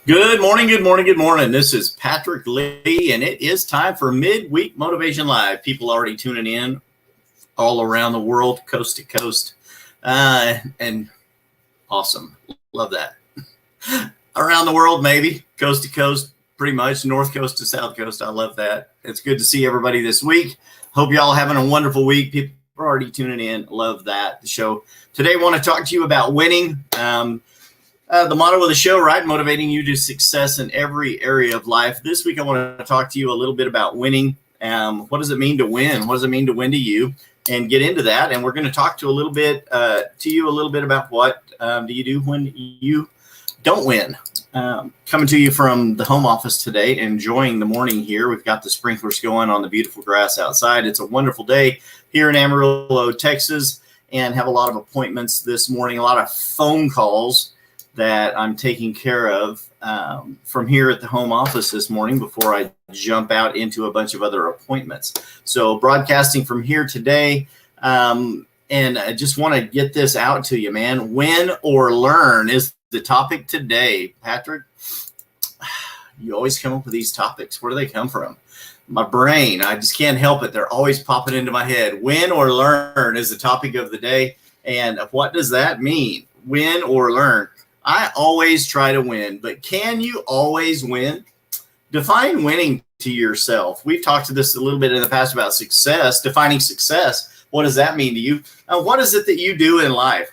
Good morning, good morning, good morning. This is Patrick Lee, and it is time for Midweek Motivation Live. People already tuning in all around the world, coast to coast, and awesome. Love that. Around the world, maybe, coast to coast, pretty much, north coast to south coast. I love that. It's good to see everybody this week. Hope y'all having a wonderful week. People are already tuning in. Love that. The show today, I want to talk to you about winning. The motto of the show, right? Motivating you to success in every area of life. This week, I want to talk to you a little bit about winning. What does it mean to win? What does it mean to win to you? And get into that. And we're going to talk to you a little bit about what do you do when you don't win. Coming to you from the home office today, enjoying the morning here. We've got the sprinklers going on the beautiful grass outside. It's a wonderful day here in Amarillo, Texas, and have a lot of appointments this morning, a lot of phone calls that I'm taking care of from here at the home office this morning before I jump out into a bunch of other appointments. So broadcasting from here today, and I just want to get this out to you, man. Win or learn is the topic today. Patrick, you always come up with these topics. Where do they come from? My brain, I just can't help it. They're always popping into my head. Win or learn is the topic of the day. And what does that mean? Win or learn? I always try to win, but can you always win? Define winning to yourself. We've talked to this a little bit in the past about success, defining success. What does that mean to you? What is it that you do in life?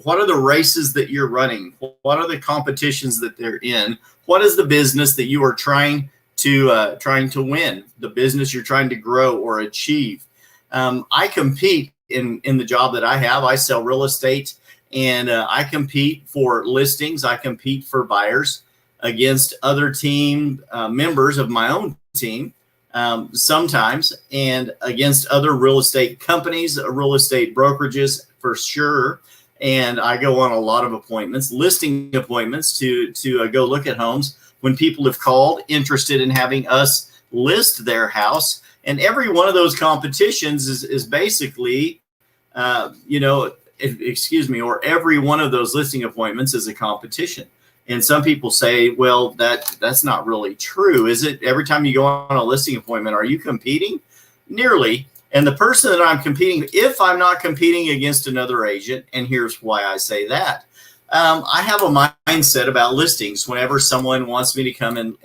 What are the races that you're running? What are the competitions that they're in? What is the business that you are trying to win? The business you're trying to grow or achieve. I compete in the job that I have. I sell real estate. And I compete for listings. I compete for buyers against other team members of my own team sometimes, and against other real estate companies, real estate brokerages for sure. And I go on a lot of appointments, listing appointments to go look at homes when people have called interested in having us list their house. And every one of those competitions is basically, or every one of those listing appointments is a competition. And some people say, well, that's not really true. Is it? Every time you go on a listing appointment, are you competing? Nearly. And the person that I'm competing, if I'm not competing against another agent, and here's why I say that. I have a mindset about listings. Whenever someone wants me to come and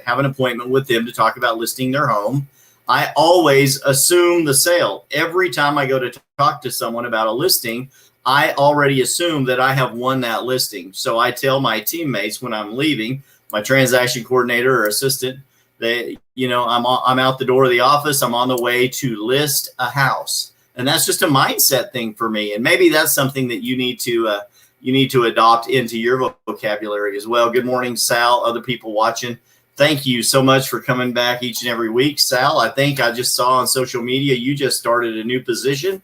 have an appointment with them to talk about listing their home, I always assume the sale. Every time I go to talk to someone about a listing, I already assume that I have won that listing. So I tell my teammates when I'm leaving, my transaction coordinator or assistant, that, I'm out the door of the office. I'm on the way to list a house. And that's just a mindset thing for me. And maybe that's something that you need to adopt into your vocabulary as well. Good morning, Sal, other people watching. Thank you so much for coming back each and every week. Sal, I think I just saw on social media you just started a new position.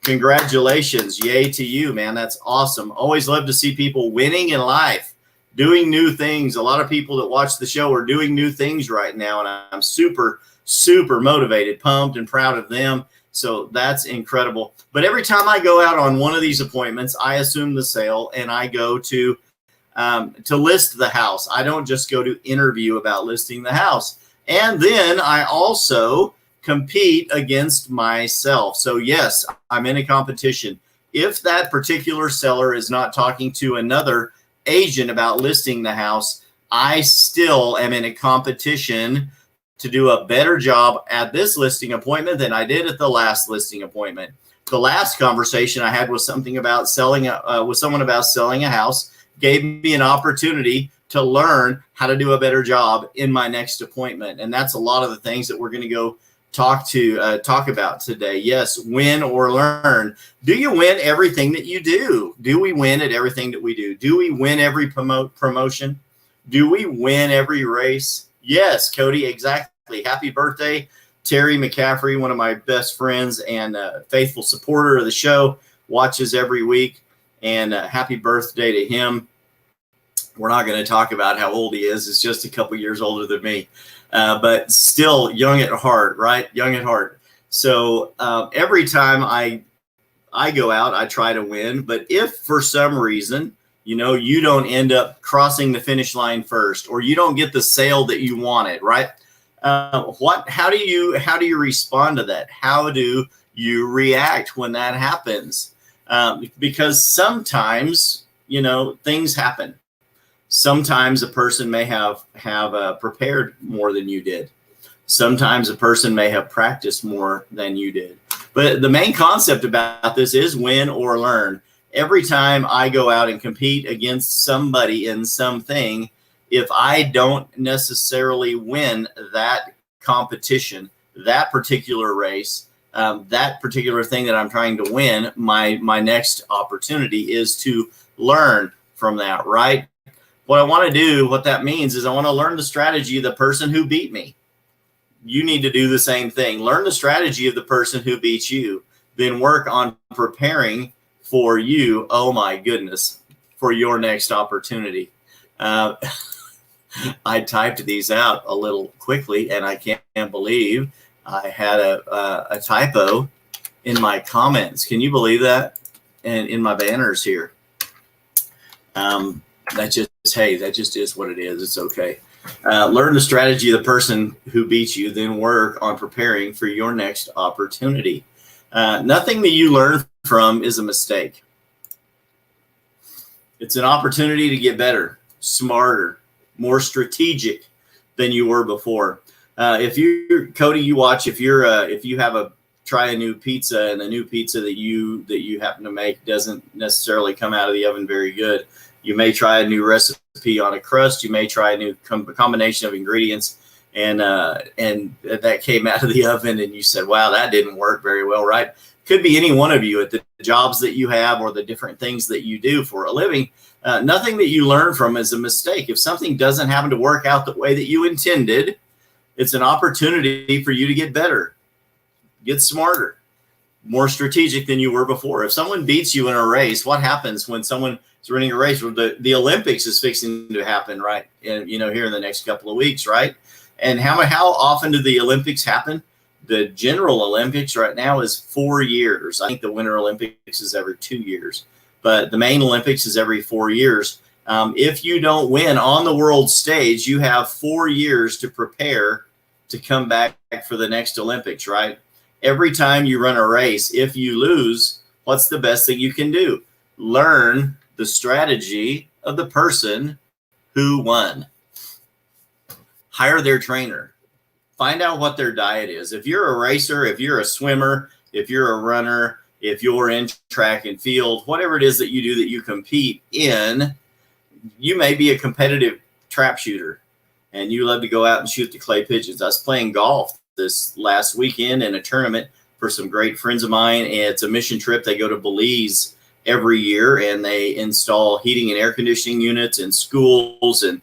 Congratulations. Yay to you, man. That's awesome. Always love to see people winning in life, doing new things. A lot of people that watch the show are doing new things right now, and I'm super, super motivated, pumped, and proud of them. So that's incredible. But every time I go out on one of these appointments, I assume the sale, and I go to list the house. I don't just go to interview about listing the house. And then I also compete against myself. So yes, I'm in a competition. If that particular seller is not talking to another agent about listing the house, I still am in a competition to do a better job at this listing appointment than I did at the last listing appointment. The last conversation I had was someone about selling a house. Gave me an opportunity to learn how to do a better job in my next appointment. And that's a lot of the things that we're going to go talk about today. Yes, win or learn. Do you win everything that you do? Do we win at everything that we do? Do we win every promotion? Do we win every race? Yes, Cody, exactly. Happy birthday, Terry McCaffrey, one of my best friends and a faithful supporter of the show, watches every week. And happy birthday to him. We're not going to talk about how old he is. It's just a couple years older than me, but still young at heart, right? Young at heart. So every time I go out, I try to win. But if for some reason you don't end up crossing the finish line first, or you don't get the sale that you wanted, right? How do you respond to that? How do you react when that happens? Because sometimes, things happen. Sometimes a person may have prepared more than you did. Sometimes a person may have practiced more than you did. But the main concept about this is win or learn. Every time I go out and compete against somebody in something, if I don't necessarily win that competition, that particular race, that particular thing that I'm trying to win, my next opportunity is to learn from that, right? What I want to do, what that means is I want to learn the strategy of the person who beat me. You need to do the same thing. Learn the strategy of the person who beats you, then work on preparing for you, oh my goodness, for your next opportunity. I typed these out a little quickly, and I can't believe I had a typo in my comments. Can you believe that? And in my banners here. That just is what it is. It's okay. Learn the strategy of the person who beats you, then work on preparing for your next opportunity. Nothing that you learn from is a mistake. It's an opportunity to get better, smarter, more strategic than you were before. If you, Cody, if you have try a new pizza, and the new pizza that you happen to make doesn't necessarily come out of the oven very good, you may try a new recipe on a crust. You may try a new combination of ingredients, and that came out of the oven, and you said, "Wow, that didn't work very well." Right? Could be any one of you at the jobs that you have or the different things that you do for a living. Nothing that you learn from is a mistake. If something doesn't happen to work out the way that you intended, it's an opportunity for you to get better, get smarter, more strategic than you were before. If someone beats you in a race, what happens when someone is running a race? Well, the Olympics is fixing to happen, right? And here in the next couple of weeks, right? And how often do the Olympics happen? The General Olympics right now is 4 years. I think the Winter Olympics is every 2 years, but the main Olympics is every 4 years. If you don't win on the world stage, you have 4 years to prepare to come back for the next Olympics, right? Every time you run a race, if you lose, what's the best thing you can do? Learn the strategy of the person who won. Hire their trainer. Find out what their diet is. If you're a racer, if you're a swimmer, if you're a runner, if you're in track and field, whatever it is that you do that you compete in, you may be a competitive trap shooter and you love to go out and shoot the clay pigeons. I was playing golf this last weekend in a tournament for some great friends of mine. And it's a mission trip. They go to Belize every year, and they install heating and air conditioning units in schools and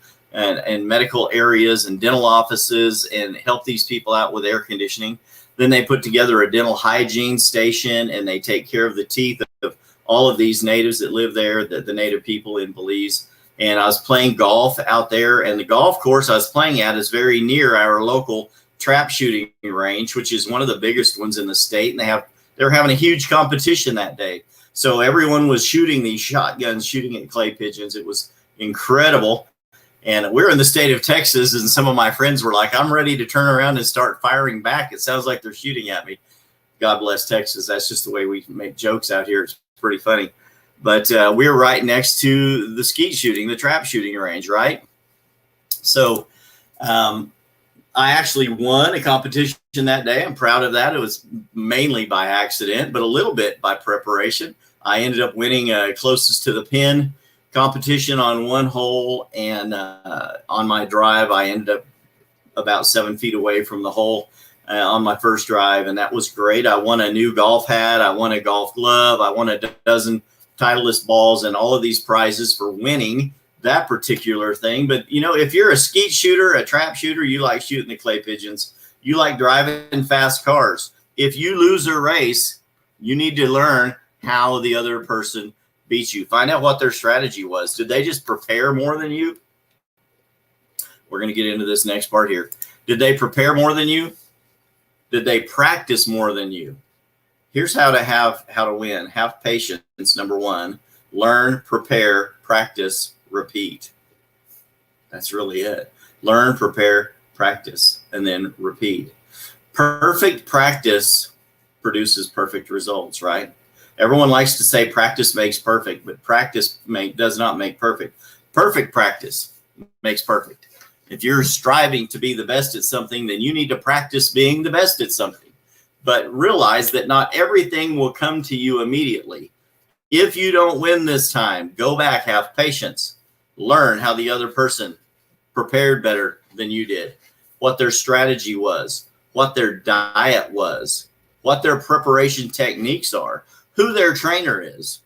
medical areas and dental offices, and help these people out with air conditioning. Then they put together a dental hygiene station, and they take care of the teeth of all of these natives that live there, the native people in Belize. And I was playing golf out there, and the golf course I was playing at is very near our local trap shooting range, which is one of the biggest ones in the state. And they were having a huge competition that day. So everyone was shooting these shotguns, shooting at clay pigeons. It was incredible. And we're in the state of Texas, and some of my friends were like, "I'm ready to turn around and start firing back. It sounds like they're shooting at me." God bless Texas. That's just the way we make jokes out here. It's pretty funny. But we're right next to the skeet shooting, the trap shooting range, right? So I actually won a competition that day. I'm proud of that. It was mainly by accident, but a little bit by preparation. I ended up winning closest to the pin competition on one hole, and on my drive, I ended up about 7 feet away from the hole on my first drive, and that was great. I won a new golf hat. I won a golf glove. I won a dozen Titleist balls and all of these prizes for winning that particular thing. But, if you're a skeet shooter, a trap shooter, you like shooting the clay pigeons. You like driving fast cars. If you lose a race, you need to learn how the other person beat you. Find out what their strategy was. Did they just prepare more than you? We're going to get into this next part here. Did they prepare more than you? Did they practice more than you? Here's how to win. Have patience, number one. Learn, prepare, practice, repeat. That's really it. Learn, prepare, practice, and then repeat. Perfect practice produces perfect results, right? Everyone likes to say practice makes perfect, but practice does not make perfect. Perfect practice makes perfect. If you're striving to be the best at something, then you need to practice being the best at something. But realize that not everything will come to you immediately. If you don't win this time, go back, have patience, learn how the other person prepared better than you did, what their strategy was, what their diet was, what their preparation techniques are, who their trainer is.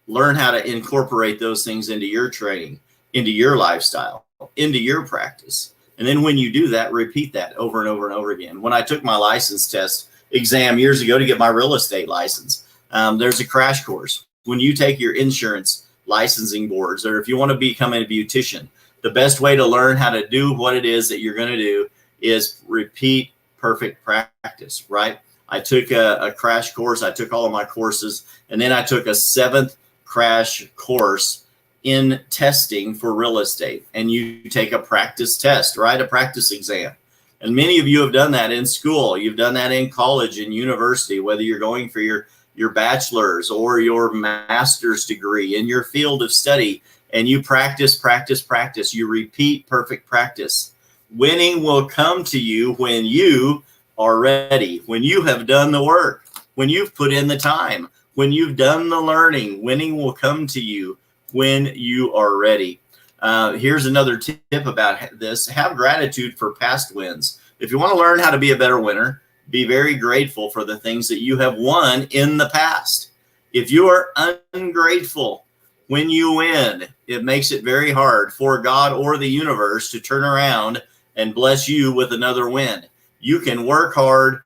Learn how to incorporate those things into your training, into your lifestyle, into your practice. And then when you do that, repeat that over and over and over again. When I took my license test exam years ago to get my real estate license, there's a crash course. When you take your insurance licensing boards, or if you want to become a beautician, the best way to learn how to do what it is that you're going to do is repeat perfect practice, right? I took a crash course. I took all of my courses, and then I took a 7th crash course in testing for real estate. And you take a practice test, right? A practice exam. And many of you have done that in school. You've done that in college and university, whether you're going for your bachelor's or your master's degree in your field of study. And you practice, practice, practice. You repeat perfect practice. Winning will come to you when you are ready, when you have done the work, when you've put in the time, when you've done the learning. Winning will come to you when you are ready. Here's another tip about this. Have gratitude for past wins. If you want to learn how to be a better winner, be very grateful for the things that you have won in the past. If you are ungrateful when you win, it makes it very hard for God or the universe to turn around and bless you with another win. You can work hard.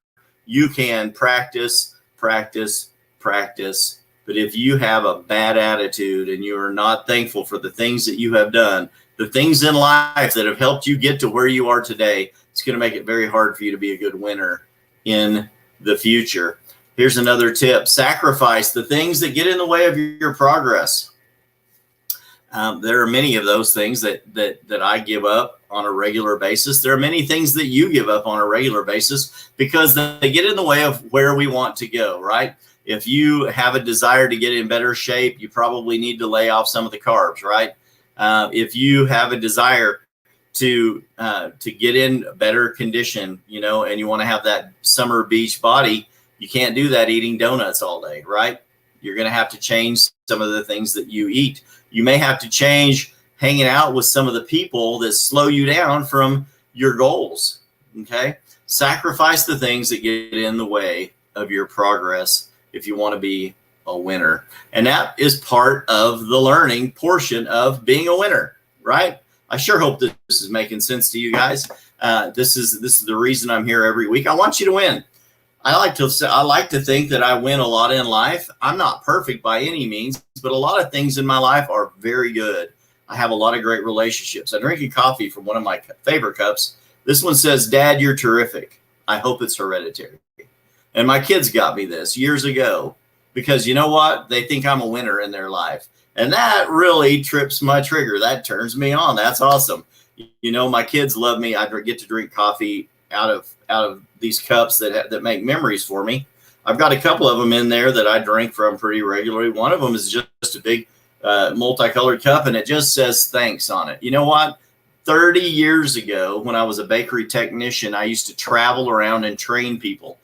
You can practice, practice, practice. But if you have a bad attitude and you are not thankful for the things that you have done, the things in life that have helped you get to where you are today, it's going to make it very hard for you to be a good winner in the future. Here's another tip. Sacrifice the things that get in the way of your progress. There are many of those things that I give up on a regular basis. There are many things that you give up on a regular basis because they get in the way of where we want to go, right? If you have a desire to get in better shape, you probably need to lay off some of the carbs, right? If you have a desire to get in better condition, and you want to have that summer beach body, you can't do that eating donuts all day, right? You're going to have to change some of the things that you eat. You may have to change hanging out with some of the people that slow you down from your goals, okay? Sacrifice the things that get in the way of your progress if you want to be a winner. And that is part of the learning portion of being a winner, right? I sure hope that this is making sense to you guys. This is the reason I'm here every week. I want you to win. I like to think that I win a lot in life. I'm not perfect by any means, but a lot of things in my life are very good. I have a lot of great relationships. I drink a coffee from one of my favorite cups. This one says, "Dad, you're terrific." I hope it's hereditary. And my kids got me this years ago because you know what? They think I'm a winner in their life. And that really trips my trigger. That turns me on. That's awesome. My kids love me. I get to drink coffee out of these cups that make memories for me. I've got a couple of them in there that I drink from pretty regularly. One of them is just a big multicolored cup, and it just says thanks on it. You know what? 30 years ago, when I was a bakery technician, I used to travel around and train people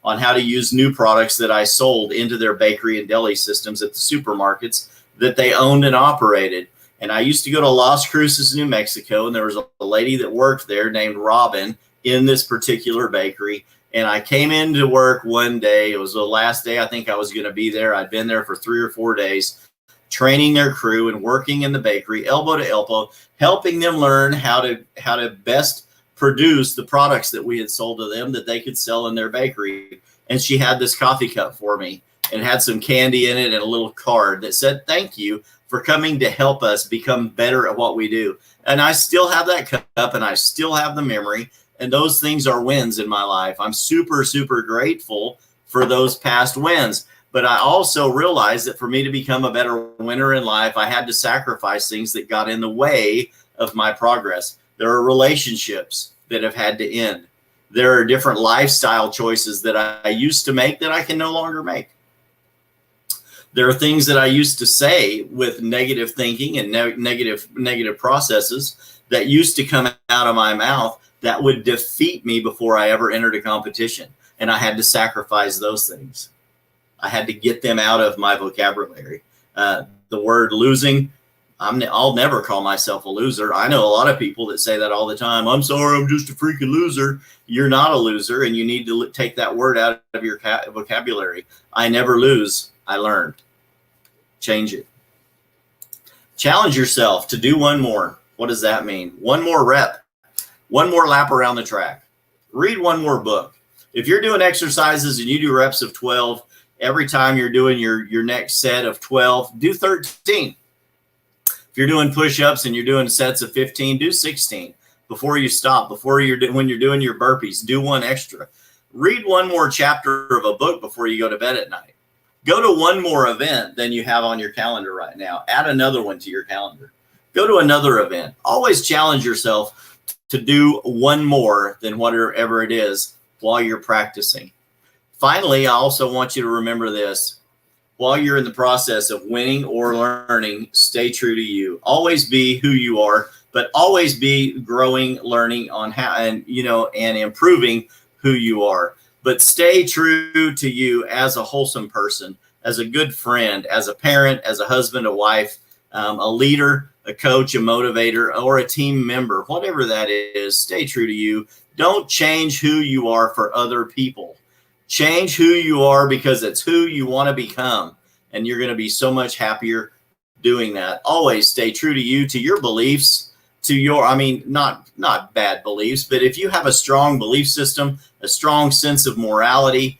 on how to use new products that I sold into their bakery and deli systems at the supermarkets that they owned and operated. And I used to go to Las Cruces, New Mexico, and there was a lady that worked there named Robin in this particular bakery. And I came into work one day. It was the last day I think I was going to be there. I'd been there for 3 or 4 days, training their crew and working in the bakery, elbow to elbow, helping them learn how to best produce the products that we had sold to them that they could sell in their bakery. And she had this coffee cup for me and had some candy in it and a little card that said, "Thank you for coming to help us become better at what we do." And I still have that cup and I still have the memory. And those things are wins in my life. I'm super, super grateful for those past wins. But I also realized that for me to become a better winner in life, I had to sacrifice things that got in the way of my progress. There are relationships that have had to end. There are different lifestyle choices that I used to make that I can no longer make. There are things that I used to say with negative thinking and negative processes that used to come out of my mouth that would defeat me before I ever entered a competition. And I had to sacrifice those things. I had to get them out of my vocabulary. The word losing, I'll never call myself a loser. I know a lot of people that say that all the time. I'm sorry, I'm just a freaking loser. You're not a loser, and you need to take that word out of your vocabulary. I never lose. I learned. Change it. Challenge yourself to do one more. What does that mean? One more rep. One more lap around the track. Read one more book. If you're doing exercises and you do reps of 12, every time you're doing your next set of 12, do 13. If you're doing push-ups and you're doing sets of 15, do 16. Before you stop, when you're doing your burpees, do one extra. Read one more chapter of a book before you go to bed at night. Go to one more event than you have on your calendar right now. Add another one to your calendar. Go to another event. Always challenge yourself to do one more than whatever it is while you're practicing. Finally, I also want you to remember this. While you're in the process of winning or learning, stay true to you. Always be who you are, but always be growing, learning on how and improving who you are. But stay true to you as a wholesome person, as a good friend, as a parent, as a husband, a wife, a leader, a coach, a motivator, or a team member, whatever that is. Stay true to you. Don't change who you are for other people. Change who you are because it's who you want to become. And you're going to be so much happier doing that. Always stay true to you, to your beliefs, not bad beliefs, but if you have a strong belief system, a strong sense of morality,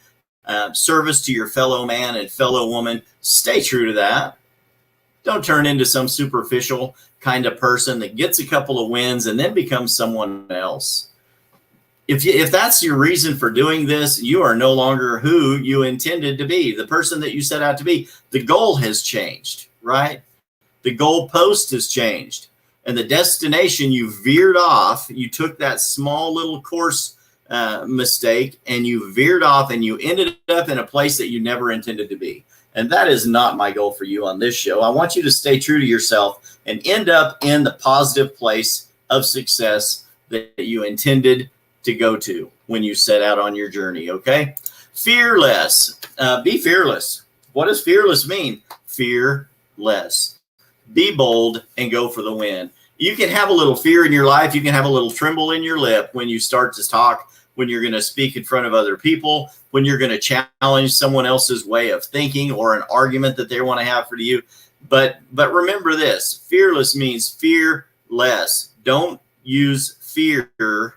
service to your fellow man and fellow woman, stay true to that. Don't turn into some superficial kind of person that gets a couple of wins and then becomes someone else. If that's your reason for doing this, you are no longer who you intended to be, the person that you set out to be. The goal has changed, right? The goalpost has changed. And the destination you veered off, you took that small little course mistake and you veered off and you ended up in a place that you never intended to be. And that is not my goal for you on this show. I want you to stay true to yourself and end up in the positive place of success that you intended to go to when you set out on your journey, okay? Fearless. Be fearless. What does fearless mean? Fearless. Be bold and go for the win. You can have a little fear in your life. You can have a little tremble in your lip when you start to talk, when you're going to speak in front of other people, when you're going to challenge someone else's way of thinking or an argument that they want to have for you. But remember this, fearless means fearless. Don't use fear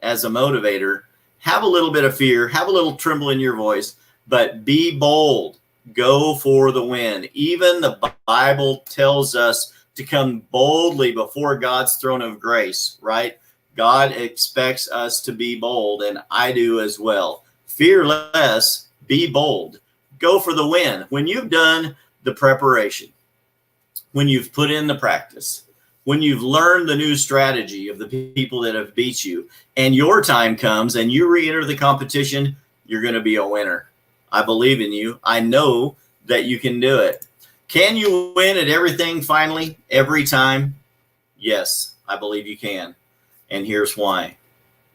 as a motivator. Have a little bit of fear, have a little tremble in your voice, but be bold. Go for the win. Even the Bible tells us to come boldly before God's throne of grace, right? God expects us to be bold, and I do as well. Fearless, be bold. Go for the win. When you've done the preparation, when you've put in the practice, when you've learned the new strategy of the people that have beat you, and your time comes and you re-enter the competition, you're going to be a winner. I believe in you. I know that you can do it. Can you win at everything finally, every time? Yes, I believe you can. And here's why.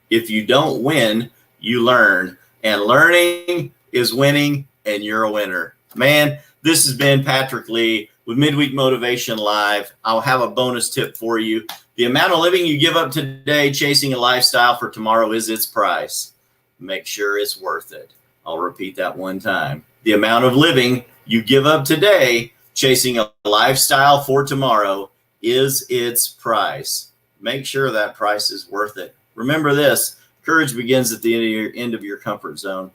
If you don't win, you learn. And learning is winning, and you're a winner. Man, this has been Patrick Lee with Midweek Motivation Live. I'll have a bonus tip for you. The amount of living you give up today chasing a lifestyle for tomorrow is its price. Make sure it's worth it. I'll repeat that one time. The amount of living you give up today chasing a lifestyle for tomorrow is its price. Make sure that price is worth it. Remember this, courage begins at the end of your comfort zone.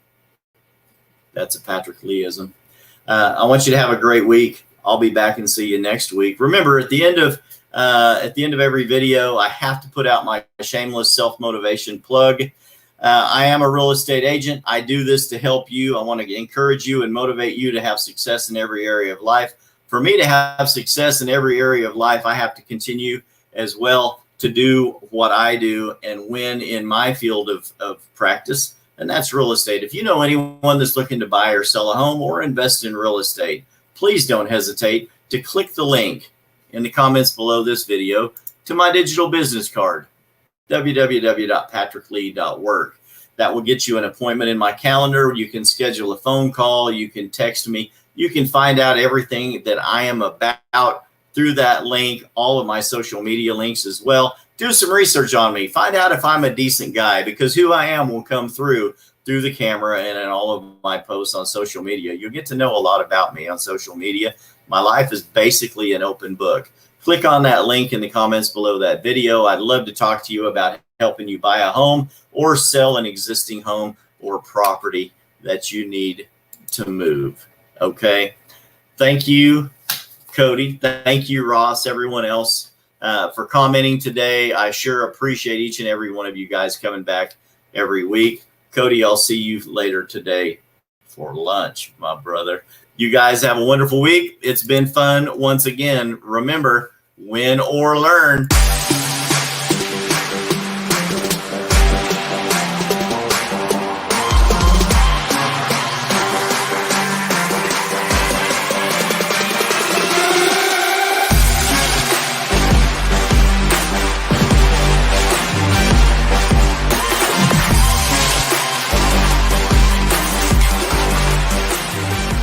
That's a Patrick Leeism. I want you to have a great week. I'll be back and see you next week. Remember, at the end of every video, I have to put out my shameless self-motivation plug. I am a real estate agent. I do this to help you. I want to encourage you and motivate you to have success in every area of life. For me to have success in every area of life, I have to continue as well to do what I do and win in my field of practice, and that's real estate. If you know anyone that's looking to buy or sell a home or invest in real estate, please don't hesitate to click the link in the comments below this video to my digital business card, www.patricklee.work. That will get you an appointment in my calendar. You can schedule a phone call. You can text me. You can find out everything that I am about through that link, all of my social media links as well. Do some research on me. Find out if I'm a decent guy, because who I am will come through the camera and in all of my posts on social media. You'll get to know a lot about me on social media. My life is basically an open book. Click on that link in the comments below that video. I'd love to talk to you about helping you buy a home or sell an existing home or property that you need to move. Okay. Thank you, Cody. Thank you, Ross, everyone else for commenting today. I sure appreciate each and every one of you guys coming back every week. Cody, I'll see you later today for lunch, my brother. You guys have a wonderful week. It's been fun once again. Remember, win or learn.